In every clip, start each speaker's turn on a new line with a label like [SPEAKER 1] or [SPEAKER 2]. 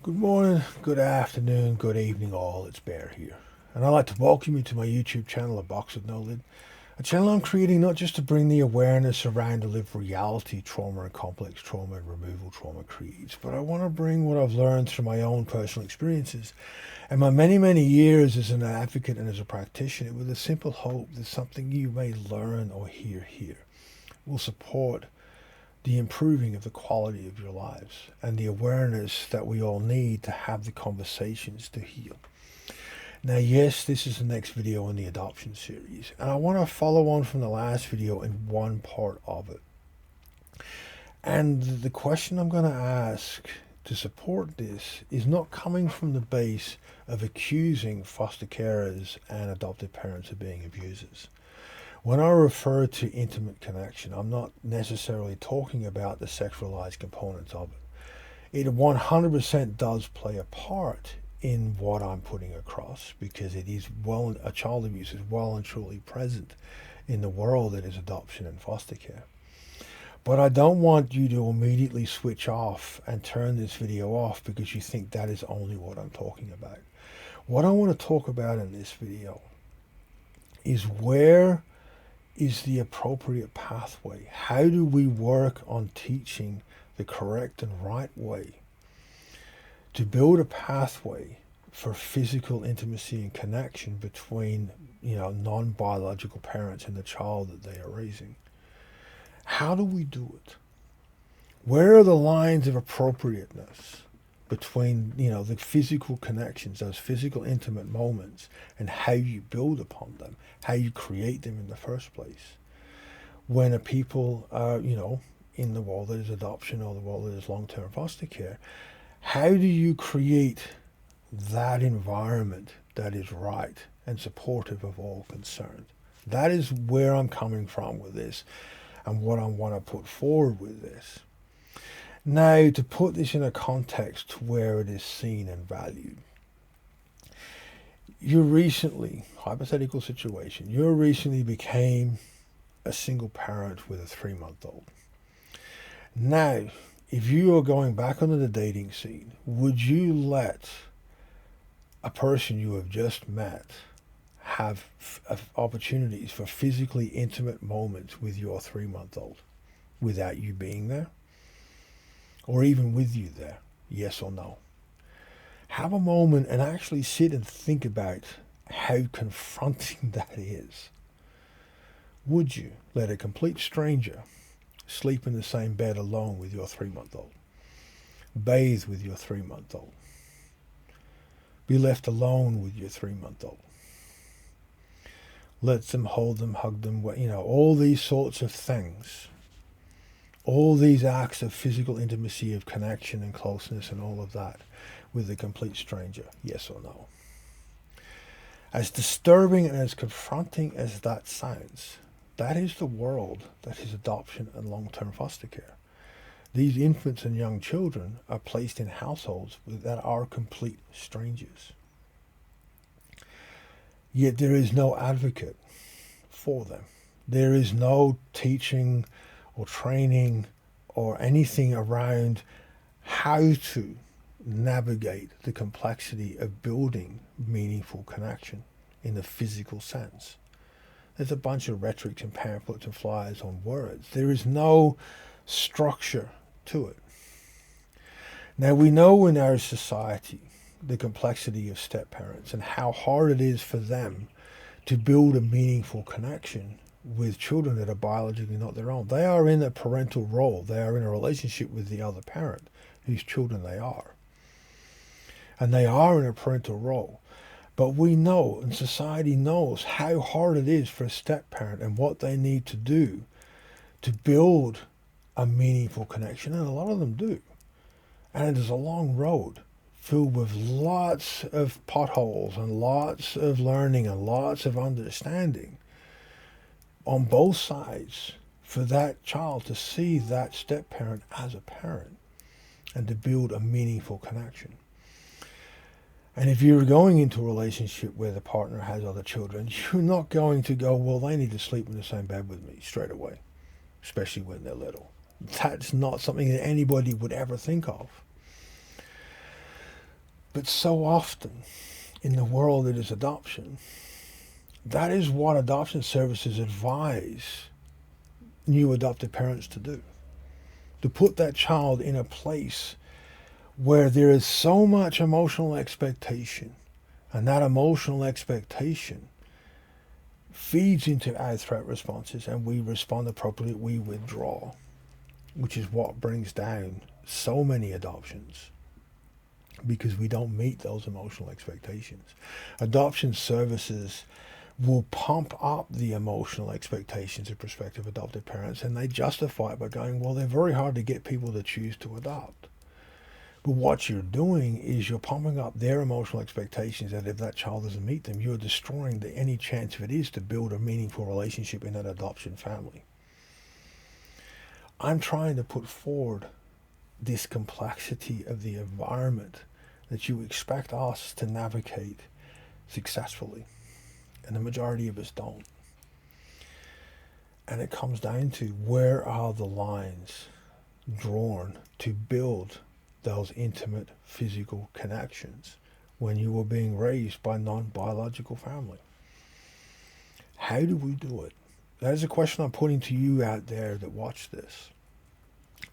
[SPEAKER 1] Good morning, good afternoon, good evening all, it's Bear here. And I'd like to welcome you to my YouTube channel, A Box with No Lid. A channel I'm creating not just to bring the awareness around the lived reality trauma and complex trauma and removal trauma creates, but I want to bring what I've learned through my own personal experiences and my many years as an advocate and as a practitioner with a simple hope that something you may learn or hear here will support the improving of the quality of your lives and the awareness that we all need to have the conversations to heal. Now, yes, this is the next video in the adoption series, and I want to follow on from the last video in one part of it. And the question I'm going to ask to support this is not coming from the base of accusing foster carers and adopted parents of being abusers. When I refer to intimate connection, I'm not necessarily talking about the sexualized components of it. It 100% does play a part in what I'm putting across because it is a child abuse is well and truly present in the world that is adoption and foster care. But I don't want you to immediately switch off and turn this video off because you think that is only what I'm talking about. What I want to talk about in this video is where is the appropriate pathway? How do we work on teaching the correct and right way to build a pathway for physical intimacy and connection between, non-biological parents and the child that they are raising? How do we do it? Where are the lines of appropriateness between, the physical connections, those physical intimate moments, and how you build upon them, how you create them in the first place? When a people are, in the world that is adoption or the world that is long-term foster care, how do you create that environment that is right and supportive of all concerned? That is where I'm coming from with this and what I want to put forward with this. Now, to put this in a context where it is seen and valued, hypothetical situation, you recently became a single parent with a 3-month-old. Now, if you are going back onto the dating scene, would you let a person you have just met have opportunities for physically intimate moments with your 3-month-old without you being there? Or even with you there? Yes or no? Have a moment and actually sit and think about how confronting that is. Would you let a complete stranger sleep in the same bed alone with your 3-month-old? Bathe with your 3-month-old? Be left alone with your 3-month-old? Let them hold them, hug them, all these sorts of things. All these acts of physical intimacy, of connection and closeness and all of that with a complete stranger, yes or no? As disturbing and as confronting as that sounds, that is the world that is adoption and long-term foster care. These infants and young children are placed in households that are complete strangers. Yet there is no advocate for them. There is no teaching or training or anything around how to navigate the complexity of building meaningful connection in the physical sense. There's a bunch of rhetoric and pamphlets and flyers on words. There is no structure to it. Now, we know in our society the complexity of step-parents and how hard it is for them to build a meaningful connection with children that are biologically not their own. They are in a parental role. They are in a relationship with the other parent, whose children they are. And they are in a parental role. But we know, and society knows, how hard it is for a step-parent and what they need to do to build a meaningful connection, and a lot of them do. And it is a long road filled with lots of potholes and lots of learning and lots of understanding on both sides for that child to see that step-parent as a parent and to build a meaningful connection. And if you're going into a relationship where the partner has other children, you're not going to go, well, they need to sleep in the same bed with me straight away, especially when they're little. That's not something that anybody would ever think of. But so often in the world that is adoption, that is what adoption services advise new adopted parents to do. To put that child in a place where there is so much emotional expectation, and that emotional expectation feeds into our threat responses, and we respond appropriately, we withdraw, which is what brings down so many adoptions, because we don't meet those emotional expectations. Adoption services will pump up the emotional expectations of prospective adoptive parents, and they justify it by going, well, they're very hard to get people to choose to adopt. But what you're doing is you're pumping up their emotional expectations that if that child doesn't meet them, you're destroying any chance of it is to build a meaningful relationship in that adoption family. I'm trying to put forward this complexity of the environment that you expect us to navigate successfully, and the majority of us don't. And it comes down to, where are the lines drawn to build those intimate physical connections when you were being raised by non-biological family? How do we do it? That is a question I'm putting to you out there that watch this.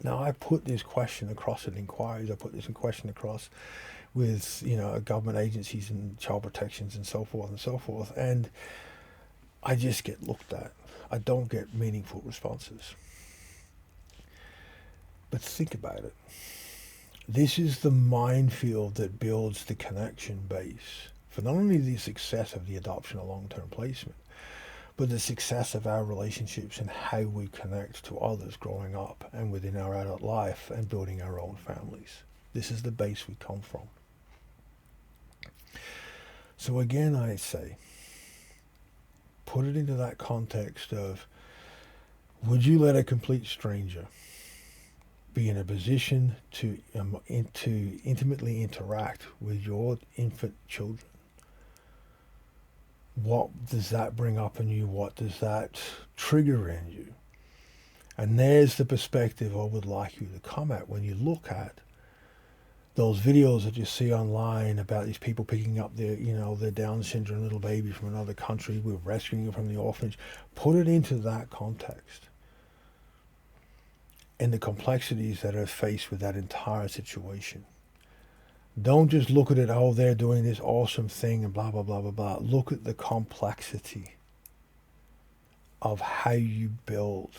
[SPEAKER 1] Now, I put this question across in inquiries. I put this question across with, government agencies and child protections and so forth and so forth. And I just get looked at. I don't get meaningful responses. But think about it. This is the minefield that builds the connection base for not only the success of the adoption or long-term placement, but the success of our relationships and how we connect to others growing up and within our adult life and building our own families. This is the base we come from. So again, I say, put it into that context of, would you let a complete stranger be in a position to intimately interact with your infant children? What does that bring up in you? What does that trigger in you? And there's the perspective I would like you to come at when you look at those videos that you see online about these people picking up their Down syndrome little baby from another country, we're rescuing them from the orphanage. Put it into that context and the complexities that are faced with that entire situation. Don't just look at it, oh, they're doing this awesome thing and blah, blah, blah, blah, blah. Look at the complexity of how you build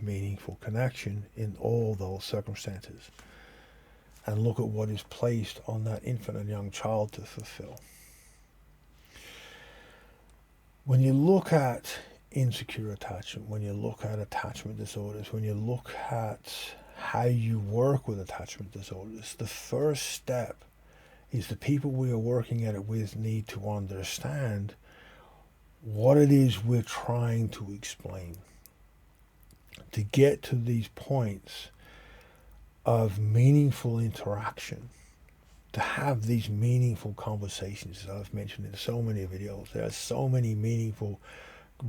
[SPEAKER 1] meaningful connection in all those circumstances. And look at what is placed on that infant and young child to fulfill. When you look at insecure attachment, when you look at attachment disorders, when you look at how you work with attachment disorders, the first step is the people we are working at it with need to understand what it is we're trying to explain. To get to these points of meaningful interaction, to have these meaningful conversations, as I've mentioned in so many videos, there are so many meaningful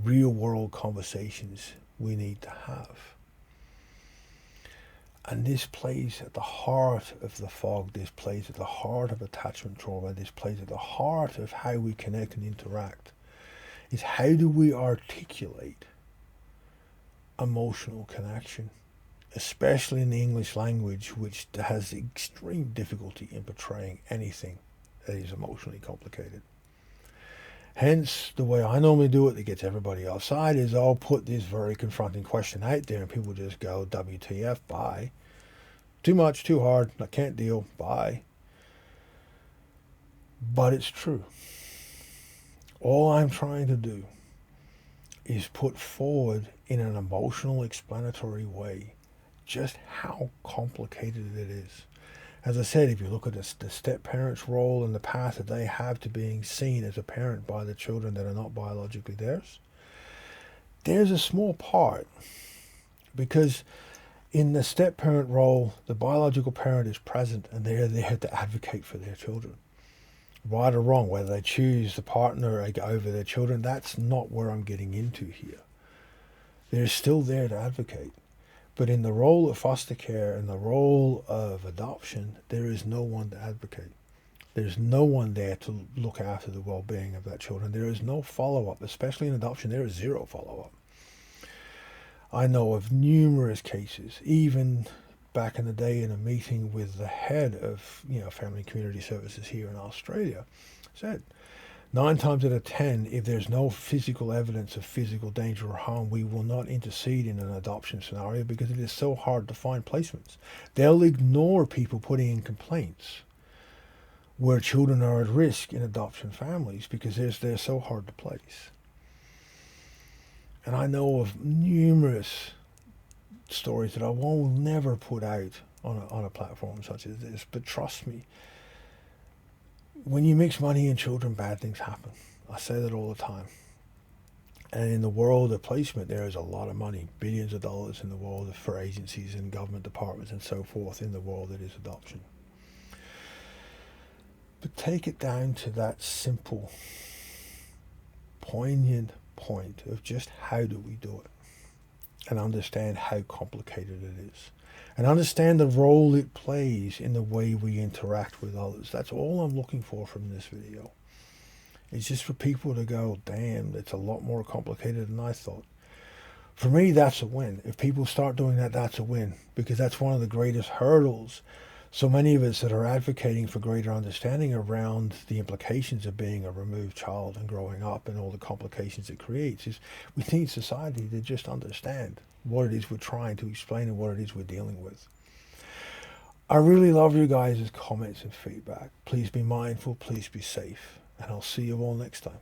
[SPEAKER 1] real world conversations we need to have. And this plays at the heart of the fog, this plays at the heart of attachment trauma, this plays at the heart of how we connect and interact. Is how do we articulate emotional connection, especially in the English language, which has extreme difficulty in portraying anything that is emotionally complicated. Hence, the way I normally do it that gets everybody offside is I'll put this very confronting question out there and people just go, WTF, bye. Too much, too hard, I can't deal, bye. But it's true. All I'm trying to do is put forward in an emotional, explanatory way just how complicated it is. As I said, if you look at the step-parent's role and the path that they have to being seen as a parent by the children that are not biologically theirs, there's a small part. Because in the step-parent role, the biological parent is present and they're there to advocate for their children. Right or wrong, whether they choose the partner over their children, that's not where I'm getting into here. They're still there to advocate. But in the role of foster care and the role of adoption, there is no one to advocate. There's no one there to look after the well-being of that children. There is no follow-up, especially in adoption. There is zero follow-up. I know of numerous cases, even back in the day in a meeting with the head of family and community services here in Australia, said 9 times out of 10, if there's no physical evidence of physical danger or harm, we will not intercede in an adoption scenario because it is so hard to find placements. They'll ignore people putting in complaints where children are at risk in adoption families because they're so hard to place. And I know of numerous stories that I will never put out on a platform such as this, but trust me, when you mix money and children, bad things happen. I say that all the time. And in the world of placement, there is a lot of money, billions of dollars in the world for agencies and government departments and so forth in the world that is adoption. But take it down to that simple, poignant point of just how do we do it, and understand how complicated it is, and understand the role it plays in the way we interact with others. That's all I'm looking for from this video. It's just for people to go, damn, it's a lot more complicated than I thought. For me, that's a win. If people start doing that, that's a win, because that's one of the greatest hurdles so many of us that are advocating for greater understanding around the implications of being a removed child and growing up and all the complications it creates is we need society to just understand what it is we're trying to explain and what it is we're dealing with. I really love you guys' comments and feedback. Please be mindful, please be safe, and I'll see you all next time.